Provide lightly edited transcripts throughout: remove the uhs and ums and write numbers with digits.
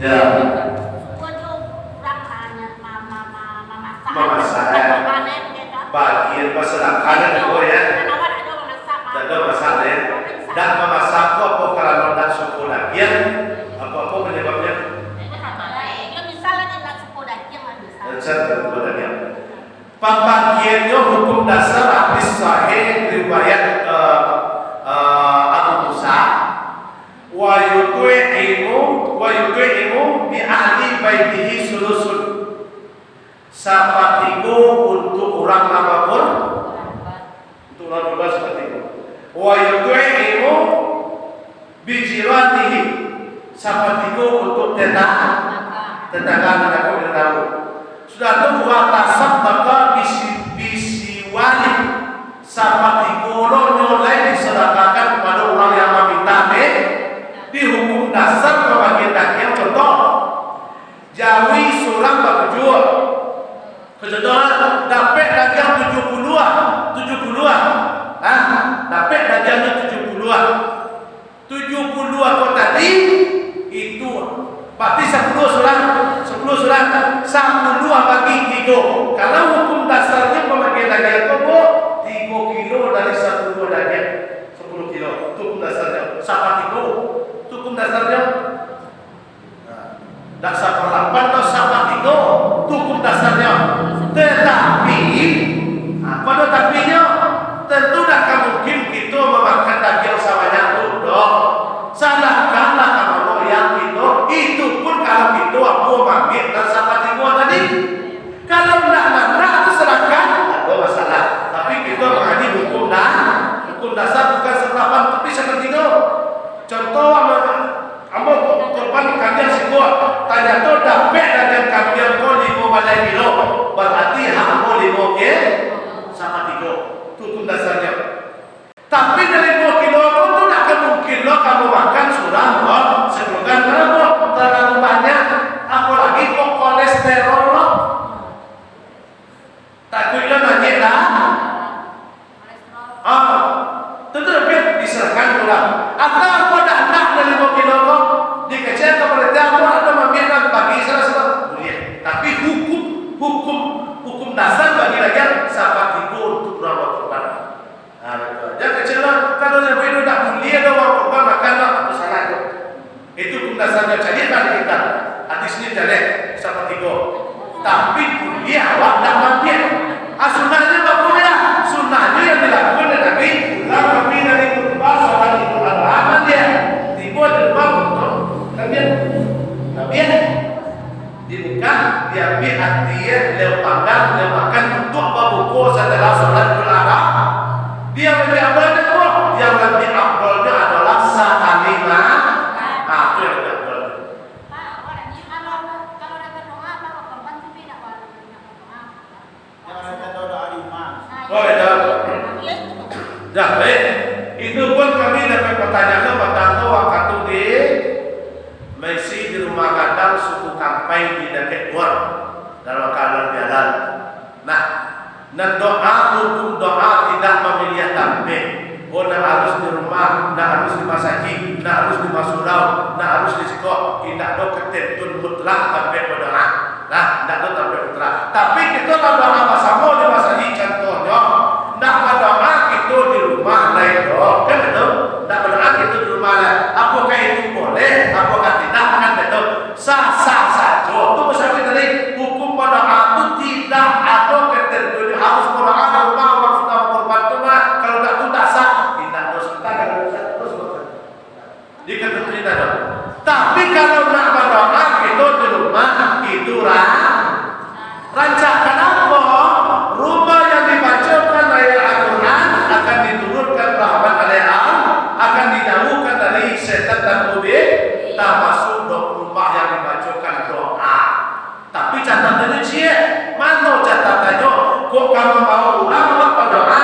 Ya. Memasak. Bagian masakan itu ya. Tidak masak ya. Dan memasak apa kalau nak suku lagian apa penyebabnya? Pembagiannya hukum dasar hadis sahih riwayat Abu Musa wa yut'imu bi ahli baitihi sulusun sapatiku untuk orang apapun untuk orang bebas sapatiku wa yut'imu bi jiranihi sapatiku untuk tetangga yang tahu sudah tu watasak maka bisi wali sapati kolo nyolai disedekahkan kepada orang yang meminta di hukum dasar pembagian daging contoh jawi surang berjual kecontohan dapat daging 70-an dapat dagingnya 70-an kau tadi itu berarti 10 surang 10 bagi 3. Kalau hukum dasarnya pembagian daging itu 3 kilo dari 1 buah daging 10 kilo itu hukum dasarnya. Sapa 3 itu hukum dasarnya. Tak sapa 8 atau sapa 3 itu hukum dasarnya. Tetapi apa tetapinya? Tentu tak mungkin kita memakan daging sebanyak itu. Salahkanlah kalau yang itu pun kalau kita mau ambil dan sapa 3 tadi. Kalau nak itu serahkan, tak ada masalah. Tapi kita mengaji hukum dasar bukan serapan tapi seperti itu. Contoh ambo korban kambing sikuat, tanya tu dapat dan kambing kau 5 balai kilo, berarti ambo 5 ke sama 3. Itu hukum dasarnya. Tapi dari 2 kilo pun tu tak mungkin lo kamu makan surang kok sebulan kenapa terlalu banyak, apalagi kok kolesterol lo. Takutnya nanya lah. Tentu lebih diserahkan pulang. Atau aku dah nak dari 5 kilo kok dikecil ke perintah aku ada membiarkan bagi serasa boleh. Tapi hukum dasar bagi rakyat sahabat itu untuk berawal korban. Jangan kecil lah. Kalau yang itu tak mulia doang korban makanlah apa salah itu. Itu hukum dasarnya. Jadi tak kita hadis ini jelek sahabat itu. Tapi mulia awak tak mampu. Sunnahnya tak mulia. Sunnahnya yang dilakukan oleh Nabi. Nabi dari kurban sholat itu aman dia. Tiba di rumah untuk Nabi dibuka diambil hatinya lewat panggang lewat makan untuk berbuku setelah sholat idul adha. Dia lebih abdulnya kok. Yang lebih abdulnya adalah sahalimah. Itu yang lebih abdul. Kalau dapat doa apa korban itu tidak boleh doa. Jangan ada doa imam. Oh, itu. Ya, baik. Itu pun kami dapat pertanyaan pada waktu di masih di rumah gadang suku Kampai di dekat luar dalam keadaan jalan. Nah, dan doa hukum doa tidak memilih tampil. Oh, nak harus di rumah, nak harus di masjid, nak harus di masurau, nak harus di sekolah. Tidak ada ketentuan mutlak tampil berdoa. Nah, tidak ada tampil mutlak. Tapi kita berdoa bersama di masjid contohnya. Nak berdoa kita di rumah lain doa, kan betul? Nak berdoa kita di rumah lain. Apakah itu boleh? Apakah tidak? Kan betul? Sah saja. Itu bersama tadi hukum berdoa itu tidak ada ketentuan harus berdoa di rumah maksudnya korban itu kalau tak itu tak sah. Tidak ada sultan kalau tak terus di ketentuan tidak ada. Tapi kalau nak berdoa kita di rumah itu rancang kenapa? Rumah yang dibacakan ayat Al-Quran akan diturunkan rahmat alaiham, akan dijauhkan dari setan dan mubin, termasuk rumah yang dibacakan doa. Tapi catatannya cie, mana catatannya? Kok kamu mau ulang berdoa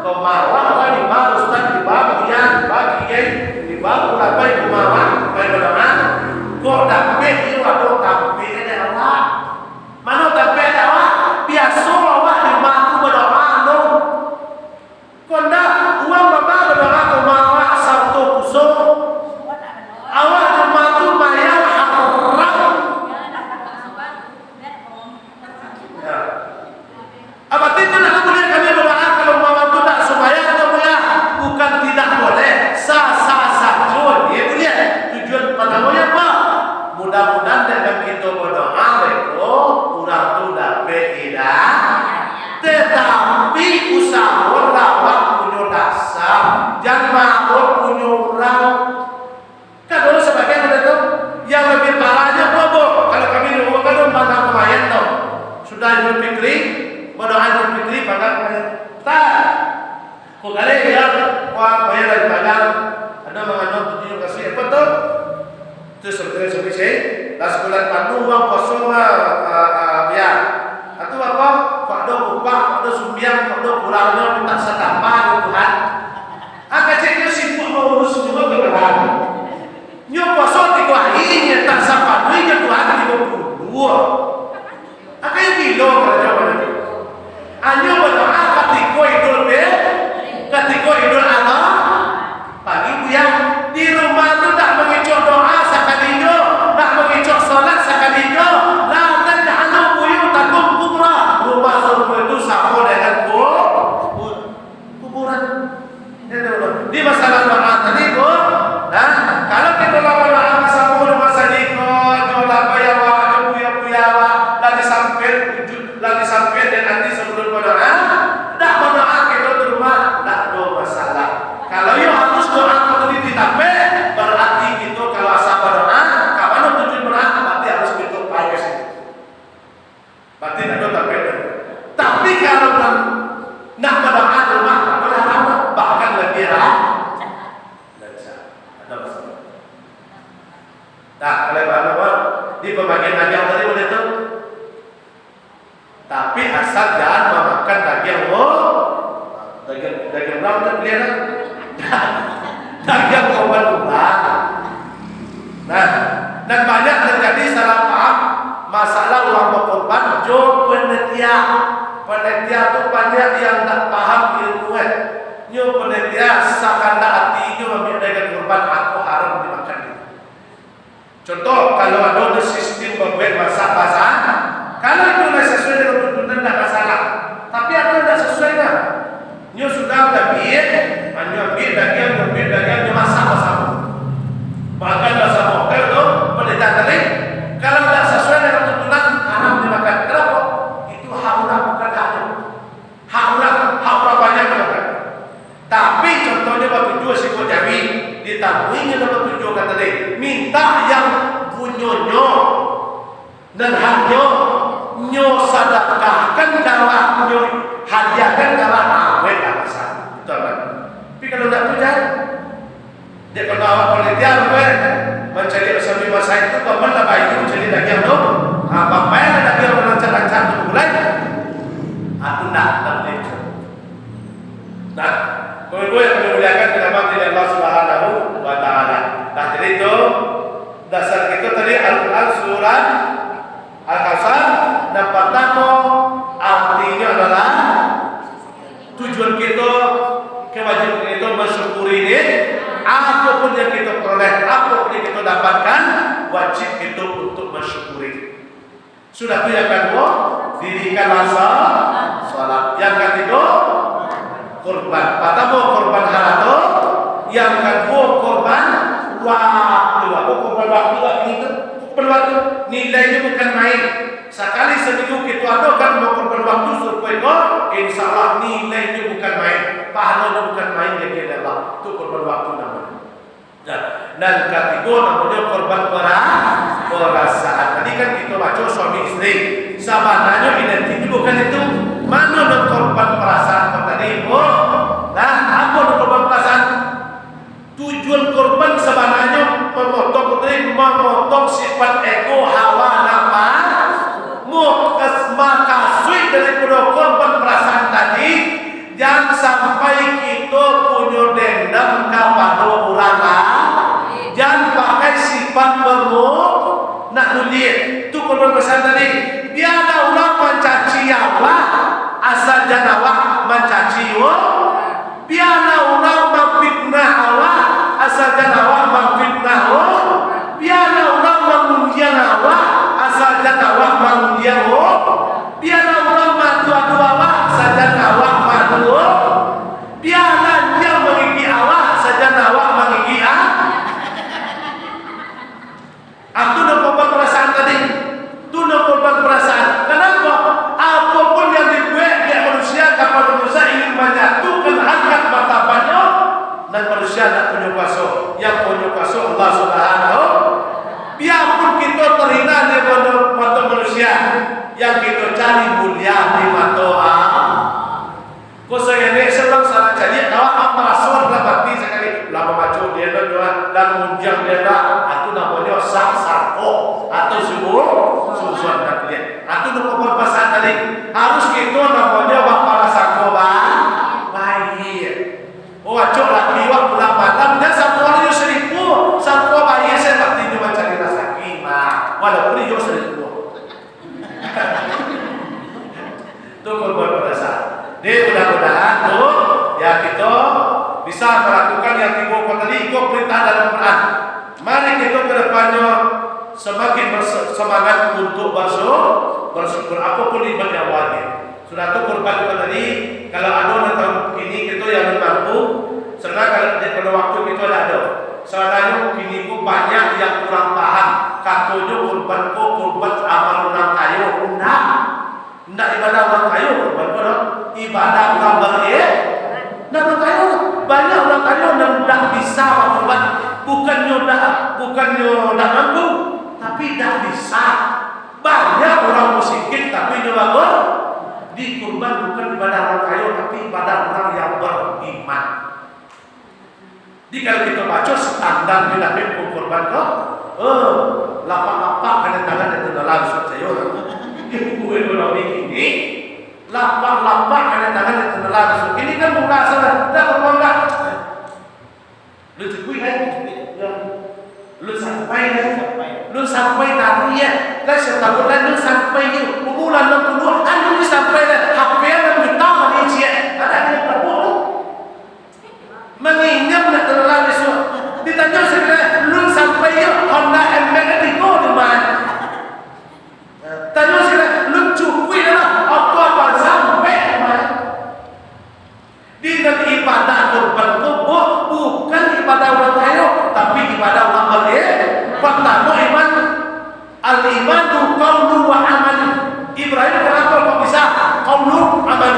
kau marwah apa di bawah ustaz di bawah ujian di bawah kiai di bawah apa di marwah berdoa? Kok tapi itu ada tapi ada awak? Mana tapi ada awak? Biasa awak di bawah berdoa no. Konda uang bapak berdoa ke marwah satu kusuk. Awak di bawah bayar Tapi usaha lawak punya dasar, jangan mau punya orang. Kan dulu sebagian ada tuh yang lebih parahnya bobo. Kalau kami dulu kan mana pemain tuh sudah Idul Fitri, berdoa Idul Fitri pada pemain. Kok kali ya, wah pemain dari Padang, ada mengandung 7 kasih apa tuh? Itu seperti saya, las bulan panu uang kosong ya. Atau apa? Kok ada upah, kok ada sumbiang, kok ada kurangnya minta setambah Tuhan. Kecilnya sibuk mau urus juga kebenaran. Nyo poso 3 hari tak sampai duitnya Tuhan 32. Yang kilo kerja mana tu? Anyo berdoa ketika Idul Adha. Pagi buyang di rumah tu tak mengicok doa sekalinya, tak mengicok solat sekalinya. La taj'alu buyutakum qubura. Rumah surga itu sama dengan kuburan. Di masalah doa tadi bu, nah kalau kita lakukan doa sama rumah sadiko, jola bayawa, buya lagi sampai dan nanti sebelum berdoa, tak berdoa kita di rumah, tak ada masalah. Kalau you harus doa kemudian ditape, berarti kita kalau asal berdoa, kapan tujuan berdoa, berarti harus kita pakai situ. Berarti tak ada tape. Tapi kalau nak berdoa di rumah, tak boleh lama, bahkan lebih ada masalah. Nah, kalau bapak di pembagian daging tadi boleh tu. Tapi asal jangan memakan daging daging berapa tu beliau? Daging korban ular. Nah, dan banyak terjadi salah paham masalah ulang berkorban. Jo penitia tu banyak yang tak paham ilmu. Nyo penitia sakanda hati nyo ambil daging korban aku haram dimakan. Contoh kalau ada sistem membuat masak-masak, kalau itu tidak sesuai dengan tuntunan tidak masalah. Tapi apa tidak sesuai kan? Nyo sudah biar, ambil daging, masak bersama. Bahkan bersama hotel tu pendeta tadi, kalau tidak sesuai dengan tuntunan haram dimakan. Kenapa? Itu hak orang bukan hak orang banyak dimakan. Tapi contohnya waktu jual siko Jawi, ditamuinya dapat tujuh kata tadi, minta yang punyonyo dan haknya nyo sedekahkan kalau nyo hadiahkan kalau awet alasan. Betul kan? Tapi kalau tidak tujuan, dia kalau awak penelitian mencari asami masa itu paman lah bayi mencari daging tu, apa yang daging melancar-lancar tu mulai, aku nak dia. Nah, kedua yang memuliakan dirahmati oleh Allah Subhanahu wa taala. Nah, jadi itu dasar kita tadi Al-Qur'an surat Al-Kautsar dan pertama artinya adalah tujuan kita, kewajiban kita mensyukuri ini. Apapun yang kita peroleh, apapun yang kita dapatkan, wajib kita untuk mensyukuri. Sudah itu yang kedua, dirikanlah salat. Yang ketiga, korban. Pertama korban harta, yang kedua korban waktu. Apa korban waktu itu? Korban waktu nilainya bukan main. Sekali seminggu kita adakan korban waktu supaya insya Allah nilainya bukan main, pahalanya bukan main yang kita Allah. Itu korban waktu namanya. Dan ketiga namanya korban perasaan. Tadi kan kita baca suami istri. Sebenarnya identik bukan itu. Mana ada korban perasaan tadi? Nah, apa korban perasaan? Tujuan korban sebenarnya memotong sifat ego, hawa, makasui daripada korban perasaan tadi. Jangan sampai kita punya dendam kepada orang lain. Jangan pakai sifat nak mulia. Itu korban perasaan tadi. Biarlah orang mencaci Allah, asal jangan awak mencaci Allah. Biarlah orang memfitnah Allah, asal jangan awak memfitnah Allah. Biarlah orang memuja Allah, asal jangan awak memuja Allah. Biarlah orang madu-adu Allah, asal jangan awak madu Allah. Biarlah dia menginggi Allah, asal jangan awak menginggi Allah. Aku nak korban perasaan tadi. Tu nak korban perasaan. Kenapa? Apapun yang dibuat dia manusia, kapal manusia paling mulia di mata Allah. Kau saya ni sebelum salah jadi kau apa suar lah mati sekali lama macam dia lah dan munjang dia lah. Aku namanya sarko atau susuan nak dia. Aku nak kau pasal tadi harus kita namanya bapa sarko bayi. Oh acok laki wak pulang malam dan sarko dia seribu sarko bayi saya mati dia macam dia sakit mah walaupun dia seribu. Tu korban perasaan. Jadi mudah-mudahan tuh ya kita bisa melakukan yang tiga tadi ikut perintah dalam Quran. Mari kita ke depannya semakin bersemangat untuk bersyukur apapun ibadah yang wajib. Sudah tu korban tadi kalau ada orang tahun ini kita yang mampu, sebenarnya kalau pada waktu kita ada. Sebenarnya kini ku banyak yang kurang paham. Katanya korban amal orang kaya. Tidak ibadah orang kaya korban ibadah orang berilmu. Nah, makanya banyak orang kaya yang tidak bisa berkorban, bukannya tidak mampu, tapi tidak bisa. Banyak orang miskin tapi dia bangun dikorban bukan ibadah orang kaya, tapi ibadah orang yang beriman. Jadi kalau kita baca standar di dalam korban kok, lapak-lapak kena tangan itu dalam saya. Di buku itu ini. Lapak-lapak kena tangan itu langsung. Ini kan bukan salah. Dah berbangga. Lu cekui kan? Lu sampai tadi ya. Lah setahun lah lu sampai ni. Bulan 60 anu ni sampai lah. HP yang kita ni cia. Ada yang berapa? Mengingat nak terlalu besok. Ditanya saya lu sampai ya Honda MX Tigo di mana? Tanya saya lu cukui lah. Apa sampai mana? Di dalam ibadah korban kubur bukan ibadah orang kaya, tapi ibadah orang berilmu. Pertama iman, al-imanu qaulu wa amal. Ibrahim kenapa kok bisa qaulu amal?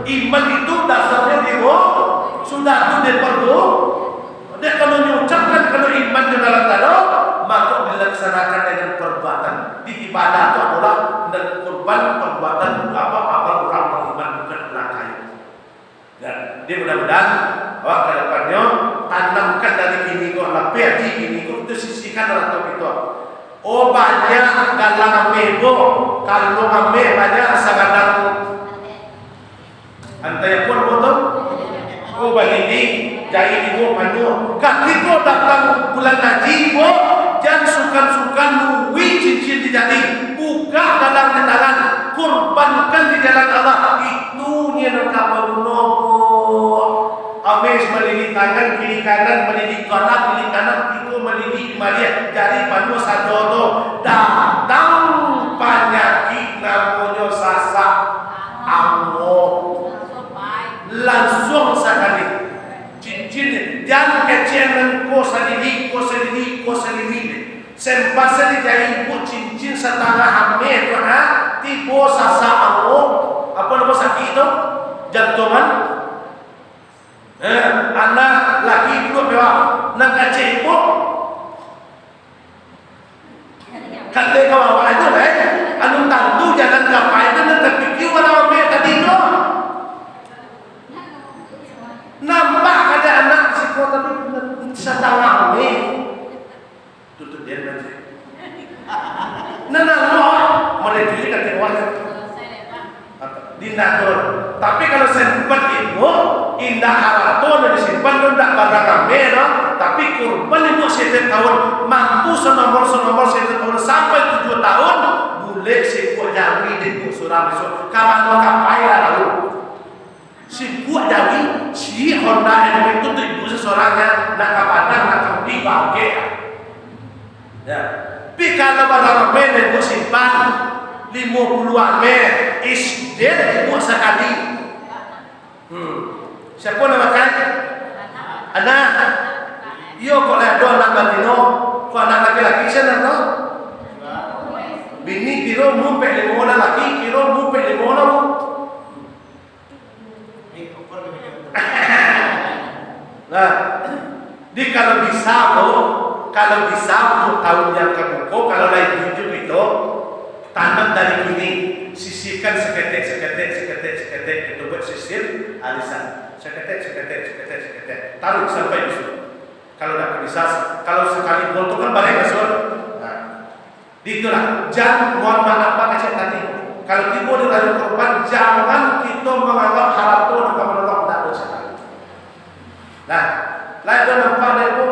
Iman itu dasarnya sudah itu diperlu. Dia kalau diucapkan kalau iman di dalam dada, maka dilaksanakan dengan perbuatan. Di ibadah itu adalah dan korban perbuatan apa orang beriman bukan orang kaya. Dan dia mudah-mudahan bahwa ke depannya tanamkan dari kini kau lapar di kini kau itu sisihkan dalam kita. Oh banyak galang amebo kalau ambil banyak sagadang antara pun betul. Oh bagi jadi ibu panu. Ketika datang bulan haji, jangan sukan-sukan luwi cincin dijadi. Buka dalam tangan, kurbankan di jalan Allah. Itu yang kamu nopo. Ames melili tangan kiri kanan, melili kanan kiri kanan, itu melili Maria. Jadi panu sajodo datang penyakit namanya sasak ammo. Langsung sekali cincin jangan kecil ko sendiri sempat sendiri jadi ibu cincin setengah hamil tu tipe sasa amo apa nama sakit itu jantungan anak laki dua mewah nak kecil ibu kata kau aja lah anu tantu jangan kapai itu nak terpikir pada hamil tadi tu. Nampak ada anak sekolah tapi setengah ni tutup dia nanti. Nana mereka ini kata wajib. Dinatur. Tapi kalau sempat ibu indah haraton disimpan tidak barang ramai, tapi kurban ibu setiap tahun mampu senomor setiap tahun sampai 7 tahun boleh sebuah jawi di ibu surah besok. Kapan kapai lalu. Si buat Dawi, si Honda yang itu ibu seseorangnya nak kapadang nak kembali bangke. Ya, tapi kalau pada ramai ibu simpan 50 ame, isdet ibu sekali. Siapa nama kan? Anak. Yo kalau ada anak batino, kalau anak laki-laki saya nak. Bini kira mumpet 5 orang laki, kira mumpet 5 orang. Nah, di kalau bisa untuk tahun yang kebuka, kalau lain 7 itu tanam dari kini sisihkan seketek itu buat sisir alisan. Seketek. Taruh sampai di situ. Kalau tidak bisa, kalau sekali bolong kan balik masuk. Nah, itulah. Jangan mohon maaf apa kecil tadi. Kalau timbul dari korban, jangan kita menganggap harapun untuk menolong tak dosa. Nah, lain tu nampak dia tu.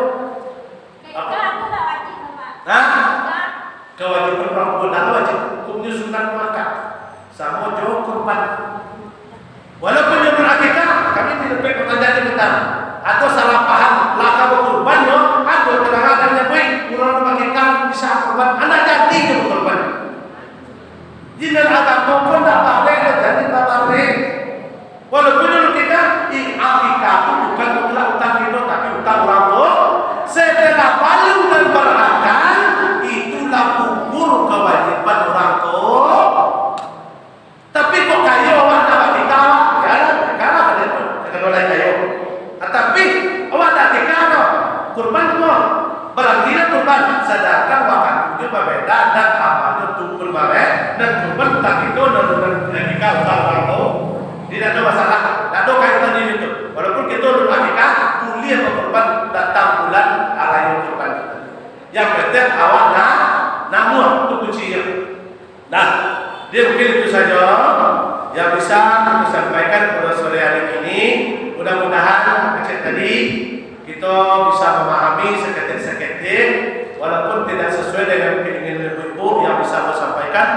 Kayak aku tak wajib Pak. Hah? Enggak. Kewajiban orang tua wajib hukumnya sunat makan. Sama jauh korban. Walaupun dia berakikah, kami tidak perlu pertanyaan kita. Atau salah paham, lah kamu korban yo, aku terangkan dengan baik. Kurang berakikah bisa korban, anda jadi dia korban. Jinan agama pun tak boleh jadi tak boleh. Walaupun dulu kita akikah itu bukan mutlak utang kita, tapi utang orang tua. Setelah paling dan berakal, itulah ukur kewajiban orang tua. Tapi kok kayu awak tak akikah, ya akikah ada pun, kalau lain kayu. Tapi awak tak akikah, kurban kok. Berarti kurban sedangkan waktunya berbeda dan amalnya tumpul berbeda dan kurban tak itu dan akikah utang orang tua. Tidak ada masalah, tidak ada kaitan itu. Walaupun kita belum akikah, kuliah berkorban datang bulan arah kurban kita. Yang penting awak namun itu kuncinya. Nah, dia mungkin itu saja yang bisa kita sampaikan pada sore hari ini. Mudah-mudahan kecil tadi kita bisa memahami seketik-seketik, walaupun tidak sesuai dengan keinginan ibu yang bisa saya sampaikan.